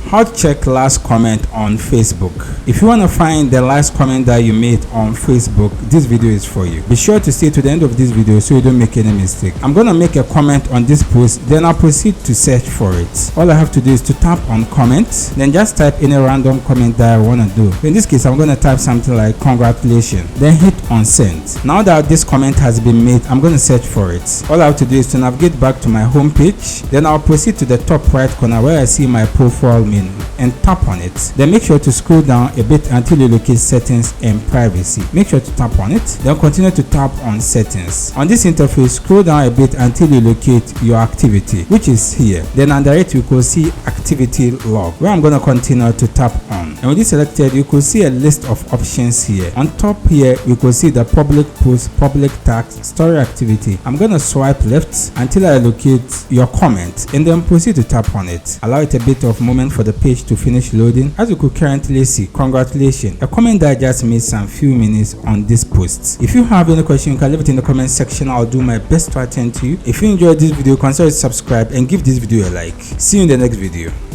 How to check last comment on Facebook. If you want to find the last comment that you made on Facebook, this video is for you. Be sure to stay to the end of this video so you don't make any mistake. I'm going to make a comment on this post, then I'll proceed to search for it. All I have to do is to tap on comment, then just type any random comment that I want to do. In this case, I'm going to type something like congratulations, then hit on send. Now that this comment has been made, I'm going to search for it. All I have to do is to navigate back to my home page, then I'll proceed to the top right corner where I see my profile menu and tap on it. Then make sure to scroll down a bit until you locate settings and privacy. Make sure to tap on it, then continue to tap on settings. On this interface, scroll down a bit until you locate your activity, which is here. Then under it you could see activity log, where I'm going to continue to tap on. And with this selected, you could see a list of options here. On top here you could see the public post, public tags, story activity. I'm going to swipe left until I locate your comment and then proceed to tap on it. Allow it a bit of moment for the page to finish loading. As you could currently see, congratulations, a comment that I just made some few minutes on this post. If you have any question, you can leave it in the comment section. I'll do my best to attend to you. If you enjoyed this video, consider to subscribe and give this video a like. See you in the next video.